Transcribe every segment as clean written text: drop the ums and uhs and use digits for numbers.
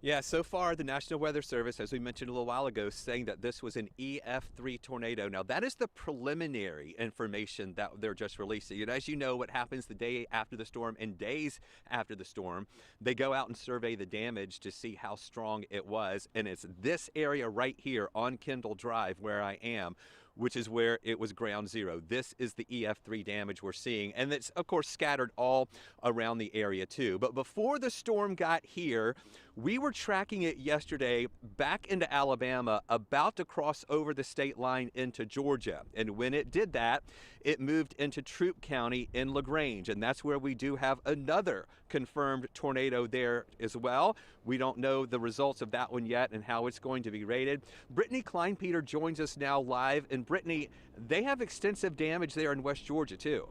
Yeah, so far the National Weather Service, as we mentioned a little while ago, saying that this was an EF3 tornado. Now, that is the preliminary information that they're just releasing. And as you know, what happens the day after the storm and days after the storm, they go out and survey the damage to see how strong it was. And it's this area right here on Kendall Drive where I am, which is where it was ground zero. This is the EF3 damage we're seeing, and it's of course scattered all around the area too. But before the storm got here, we were tracking it yesterday back into Alabama, about to cross over the state line into Georgia. And when it did that, it moved into Troup County in LaGrange, and that's where we do have another confirmed tornado there as well. We don't know the results of that one yet and how it's going to be rated. Brittany Kleinpeter joins us now live. And Brittany, they have extensive damage there in West Georgia too.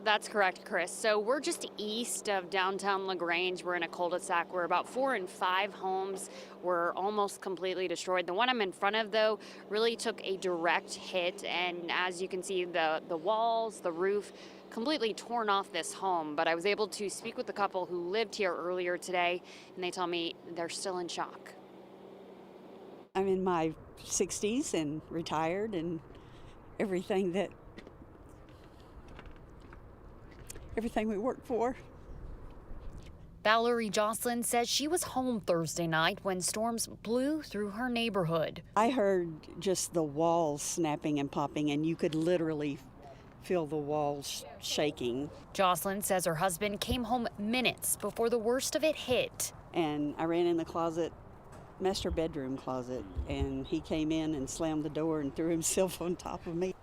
That's correct, Chris. So we're just east of downtown LaGrange. We're in a cul-de-sac where about 4 and 5 homes were almost completely destroyed. The one I'm in front of, though, really took a direct hit. And as you can see, the walls, the roof, completely torn off this home. But I was able to speak with the couple who lived here earlier today, and they tell me they're still in shock. I'm in my 60s and retired and everything we work for. Valerie Jocelyn says she was home Thursday night when storms blew through her neighborhood. I heard just the walls snapping and popping, and you could literally feel the walls shaking. Jocelyn says her husband came home minutes before the worst of it hit. And I ran in the closet, master bedroom closet, and he came in and slammed the door and threw himself on top of me.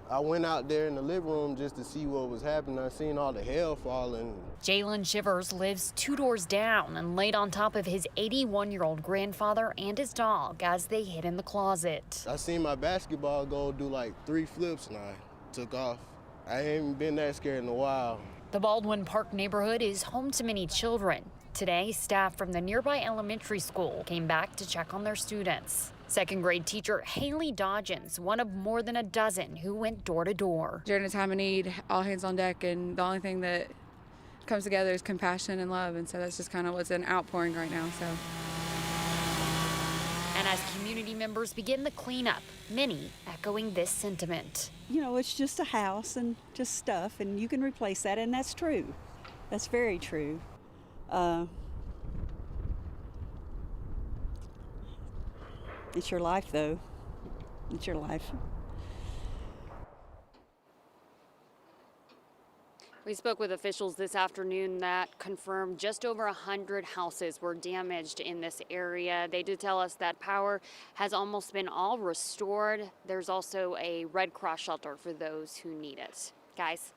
I went out there in the living room just to see what was happening. I seen all the hail falling. Jalen Shivers lives 2 doors down and laid on top of his 81-year-old grandfather and his dog as they hid in the closet. I seen my basketball goal do like 3 flips and I took off. I ain't been that scared in a while. The Baldwin Park neighborhood is home to many children. Today, staff from the nearby elementary school came back to check on their students. Second grade teacher Haley Dodgens, one of more than a dozen who went door to door. During a time of need, all hands on deck, and the only thing that comes together is compassion and love, and so that's just kind of what's an outpouring right now. And as community members begin the cleanup, many echoing this sentiment. You know, it's just a house and just stuff, and you can replace that, and that's true. That's very true. It's your life, though. It's your life. We spoke with officials this afternoon that confirmed just over 100 houses were damaged in this area. They did tell us that power has almost been all restored. There's also a Red Cross shelter for those who need it. Guys.